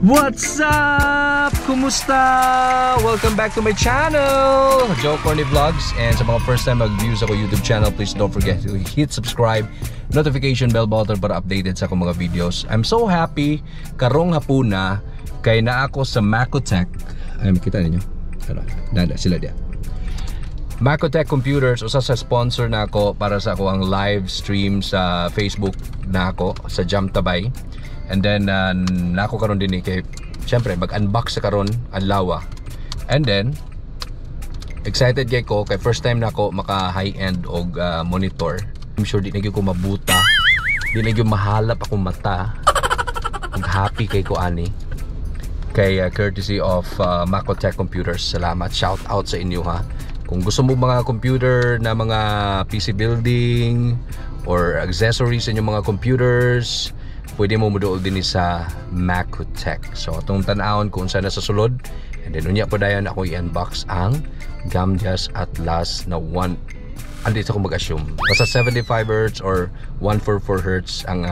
What's up? Kumusta? Welcome back to my channel, Joe Corny Vlogs. And sa mga first time mag-views ako YouTube channel, please don't forget to hit subscribe, notification bell button para updated sa akong mga videos. I'm so happy karong hapuna kay na ako sa Macotech. Ay, makita ninyo? Dada sila dia. Macotech Computers, usa sa sponsor na ako para sa ako ang live stream sa Facebook na ako sa Jam Tabay. And then nako karon din kay syempre mag-unbox sa karon ang lawa. And then excited kay ko kay first time nako maka high-end og monitor. I'm sure di na gyud ko mabuta. Di na gyud mahalap akong mata. Ang happy kay ko ani. Kay courtesy of Macotech Computers. Salamat, shout out sa inyo ha. Kung gusto mo mga computer na mga PC building or accessories sa inyong mga computers, pwede mo muduol din sa Macotech. So itong tanawon kung saan nasa sulod. And then unya po dayon ako i-unbox ang Gamdias Atlas na 1. Andito ako mag-assume basta 75Hz or 144Hz ang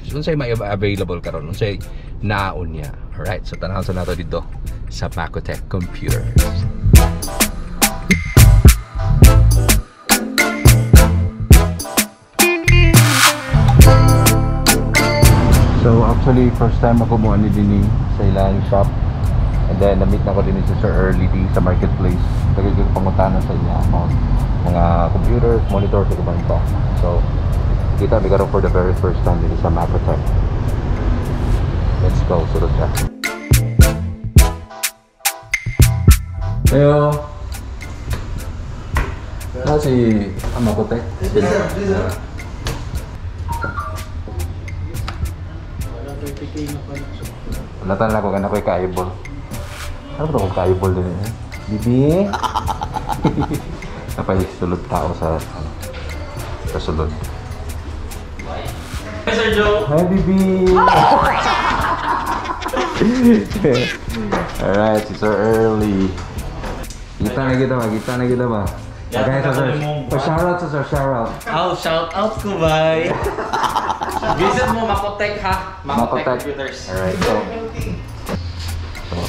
unsay may available karon, unsay naon niya. Alright, so tanawon sa nato dito sa Macotech Computers. So actually first time ako mo ani din sa ilang shop. And then na-meet na ko din si Sir Early D sa marketplace. Tagay pangutana sa iya mga computers, monitors ug ubang pa. So kita mi karon for the very first time din sa Macotech. Let's go sulod siya. Heyo. Si Macotech. Latan na ko kan ako'y ka-eyeball. Ano ba akong ka-eyeball din eh? Bibi? Napay sulod tao sa sulod. Hi Sir Joe! Hi Bibi! Alright, si Sir Early. Kita na kita ba? Okay, so Sir. Pa-shoutout sa Sir, shoutout. Oh, shout out ko bye! Visit mo Macotech ha. Macotech Computers. Alright, so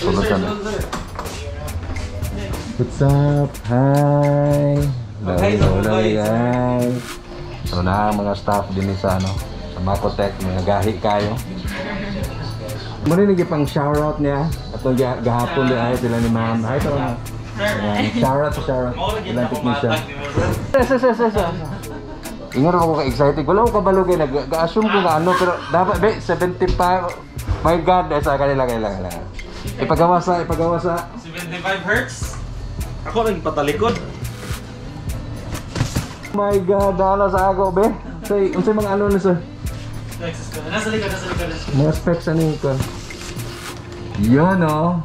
sunod sana. What's up? Hi! Hello guys. So na mga staff din sa sa Macotech, mga gahi kayo. Muna naging pang shoutout niya. Atong gahapon din ay sila ni Ma'am. Hi to. Shoutout. Ilang technician. Ingon ako ka-excited. Wala ko kabalo kay nag-assume ko na pero dapat 75. My God, sa kanila kailangan. Ipagawa sa 75Hz. Ako lang patalikod. My God, dala sa ako be. Say, unsay mga na sir? Nasa likod. Mga specs ani ko. Yun no.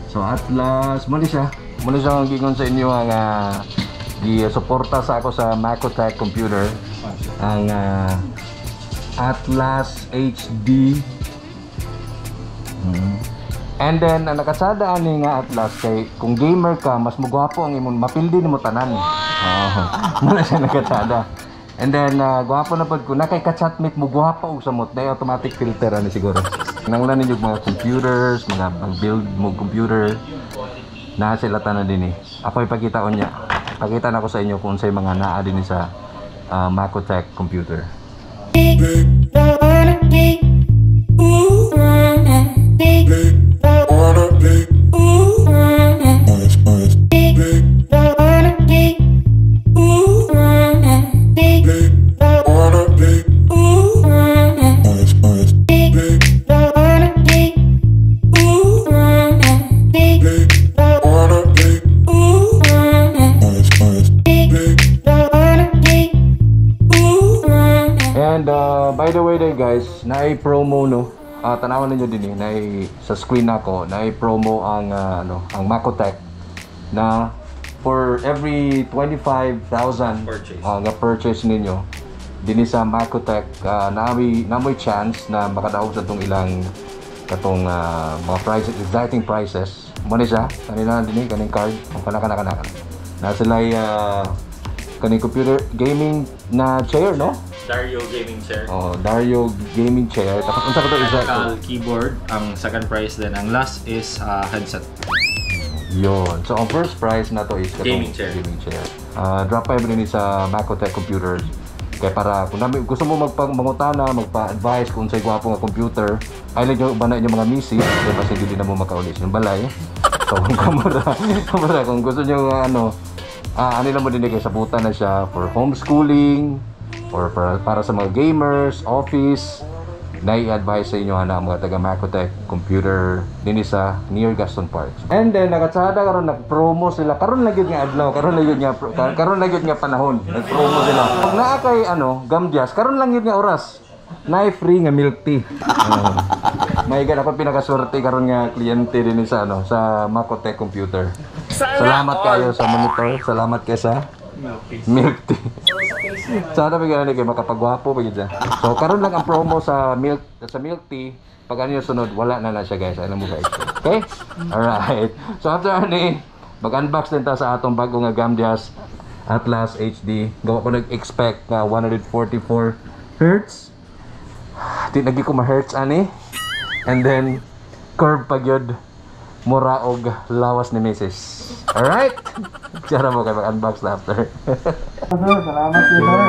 So Atlas, muli siya ang gingon sa inyo ang gi-suporta sa ako sa Macotech Computer ang Atlas HD. And then ang nakasada ani nga Atlas kay kung gamer ka mas mugwapo ang imong mapildi nimo tanan. Muna siya nakasada. And then gwapo na pud ko na kay ka-chatmate mo gwapo og samot day automatic filter ani siguro. Nanglan ninyo mga computers, mga build mo computer na sila tanan din Ako ipakita ko niya. Pakita na ko sa inyo kung sa'y mga naa din sa Macotech Computer. By the way guys, na-promo tanawan niyo din sa screen nako, na-promo ang ang Macotech na for every 25,000 nga purchase ninyo dinhi sa Macotech namoy chance na makadaog sa tong ilang katong mga prices, exciting prices. Mo ni siya kanina dinhi kaning card ang kana na sila kaning computer gaming na chair no. Dario gaming chair. Oh, Dario gaming chair. Tapos unsa ka to isa? Keyboard. Ang second prize then ang last is headset. Yun. So, ang first prize na to is Gaming chair. Drop by mo din sa Macotech Computers. Kaya para kung gusto mo mangutana, magpa-advise kung sa'y gwapo nga computer, ay lang yung ba na inyong mga misis, kaya basta hindi na mo makaulis yung balay. So, kung kamara, kung gusto nyo ano lang mo din kayo sa buta na siya for homeschooling, or para sa mga gamers, office, na-i-advise sa inyo na mga taga Macotech Computer din sa near Gaston Park. And then nakatsada karon nag-promo sila. Karon lang gyud nga adlaw, karon lang gyud nga panahon. Nag-promo sila. Pag naa kay Gamdias, karon lang gyud nga oras. Nay free nga milk tea. May gana pa pinakaswerte karon nga kliyente din sa sa Macotech Computer. Salamat kayo sa monitor. Salamat kayo sa milk tea. Sana bigyan kayo makapagwapo pa gid. So karon lang ang promo sa milk tea. Pag ano yung sunod, wala na siya guys. Alam mo guys. Okay? Alright. So after ani, mag-unbox din ta sa atong bago nga Gamdias Atlas HD. Gawa ko nag-expect nga 144 Hz. Di lagi ko ma-hertz ani. And then curve pa gyud mura og lawas ni Mrs. Alright? Tsara mo kayo mag-unbox na after. Salamat kayo, sir.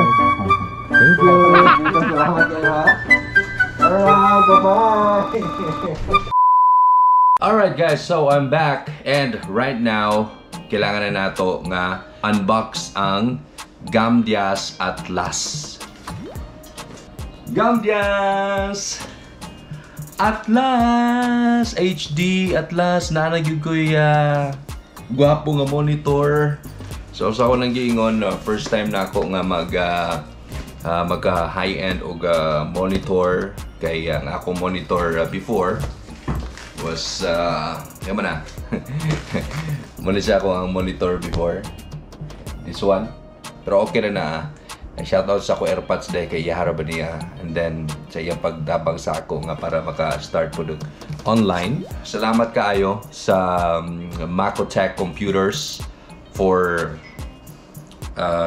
Thank you. Salamat kayo, ha? Alright, bye-bye. Alright guys, so I'm back. And right now, kailangan na nato nga unbox ang Gamdias Atlas. Gamdias Atlas HD Atlas na nagyud ko gwapo nga monitor. So sa ako nang giingon first time na ako nga magka high-end og monitor kay ang akong monitor before was yaman na. Muna siya ako ang monitor before. This one. Pero okay na. Shoutout sa ako AirPods dahil kay Yahara ba niya. And then sa iyang pagdabang sa ako nga para maka-start po online. Salamat kaayo sa Macotech Computers for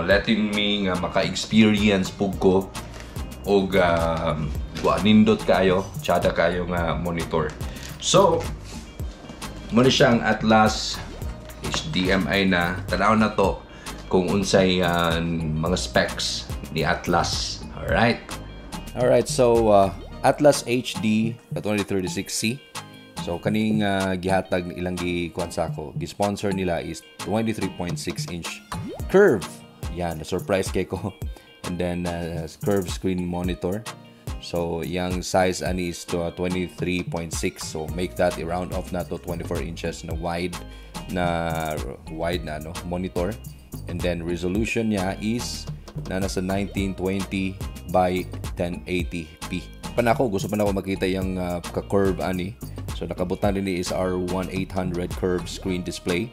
letting me nga maka-experience po ko og nindot kayo, tsada kayo nga monitor. So, muna siyang Atlas HDMI na. Tanaw na to kung unsay mga specs ni Atlas. Alright. Alright, so Atlas HD 2036C. So kaning gihatag ilang gikuan sa ako. Gi-sponsor nila is 23.6-inch curve. Yan, na-surprise kay ko. And then curved screen monitor. So yung size ani is to 23.6. So make that i-round off na to 24 inches na wide na monitor. And then resolution niya is nasa 1920 by 1080p. Panako gusto pa na ako makita yung ka-curve ani. So nakabutan din is R1800 curved screen display.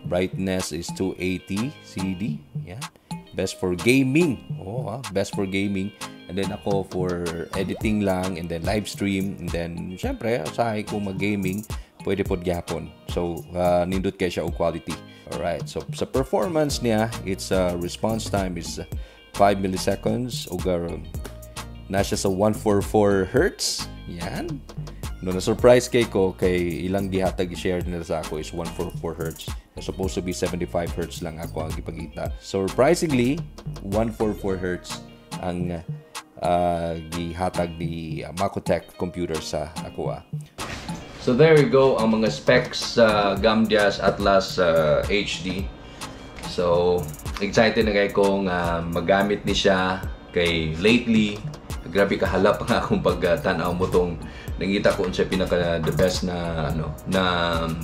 Brightness is 280 CD. Yan. Best for gaming. Best for gaming. And then ako for editing lang and then live stream and then syempre usahay ko mag-gaming pwede pod gyapon. So nindot kay siya og quality. Alright, so sa performance niya, its response time is 5 milliseconds o na siya sa 144 Hz. Yan. No, na-surprise kay ko kay ilang gihatag i-share nila sa ako is 144 Hz. Supposed to be 75 Hz lang ako ang ipakita. Surprisingly, 144 Hz ang gihatag ni Macotech Computer sa ako. So there you go ang mga specs sa Gamdias Atlas HD. So excited na kayo kung magamit ni siya kay lately. Grabe kahalap nga akong pagtanaw mo tong nangita ko unsa pinaka the best na na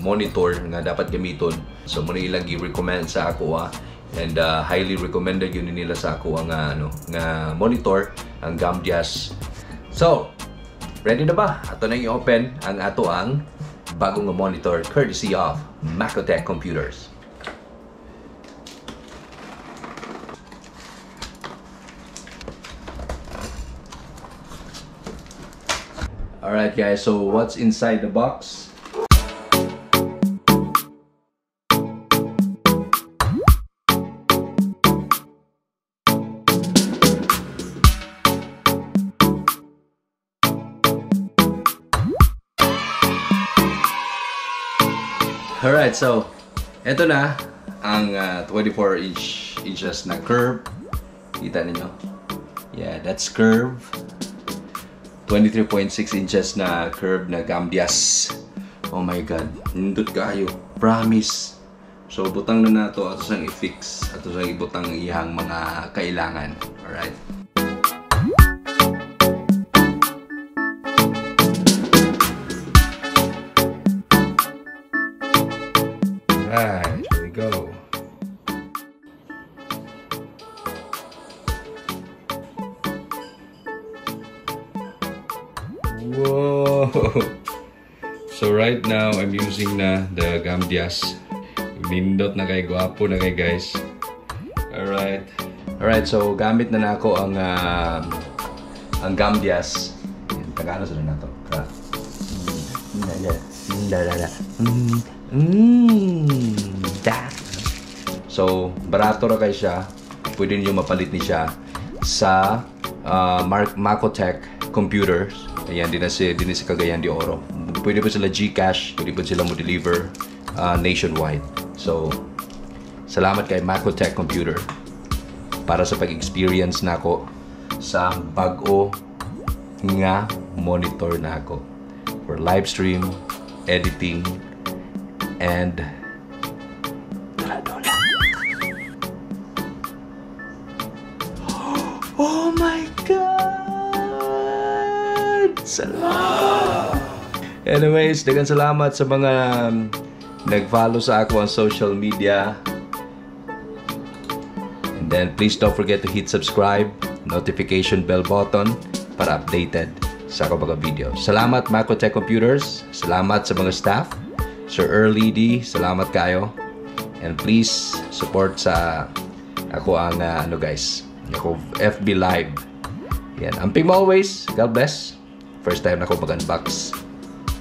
monitor nga dapat gamiton. So muna ilang gi-recommend sa ako and highly recommended yun nila sa ako ang nga monitor ang Gamdias. So ready na ba? Ato na i-open ang ato ang bagong monitor courtesy of Macotech Computers. Alright guys, so what's inside the box? Alright, so eto na ang 24 inches na curve. Kita ninyo? Yeah, that's curve. 23.6 inches na curve na Gambias. Oh my god, nindot kayo. Promise. So butang na nato ato sang i-fix, ato sang ibutang iyang mga kailangan. Alright. Alright, here we go. Whoa! So right now, I'm using na the Gambias. Nindot na kay, guwapo na kay guys. Alright. Alright, so gamit na ako ang Gambias. Tagano sila na to. So, barato ra kay siya. Pwede niyo mapalit ni siya sa Macotech computers. Ayan, din na si Cagayan de Oro. Pwede pa sila GCash, pwede pa sila mo deliver nationwide. So, salamat kay Macotech Computer para sa pag-experience nako sa bag-o nga monitor nako for live stream, editing, and oh my god! Salamat! Anyways, daghang salamat sa mga nag-follow sa ako on social media. And then please don't forget to hit subscribe, notification bell button para updated sa ako mga video. Salamat Macotech Computers. Salamat sa mga staff. Sir Early D, salamat kayo. And please support sa ako ang guys, ako FB Live. Yan. Amping mo always. God bless. First time na ako mag-unbox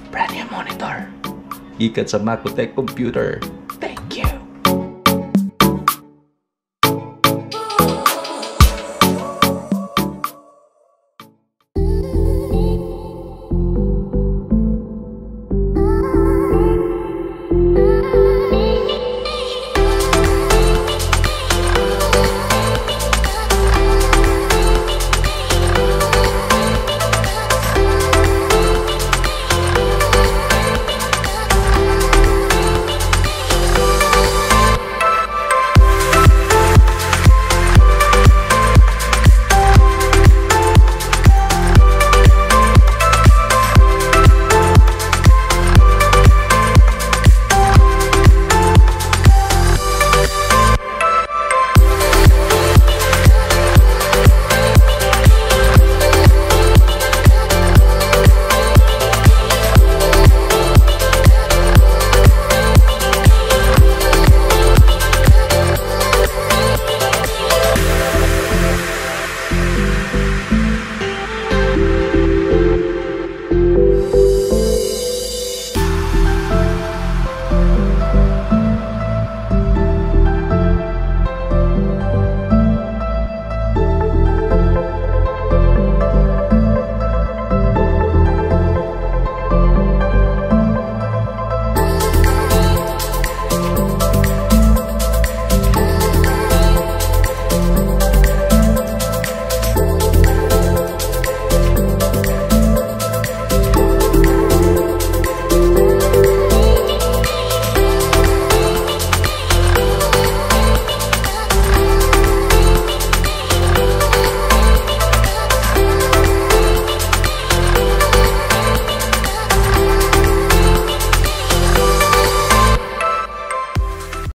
brand new monitor. Ikat sa Macotech Computer.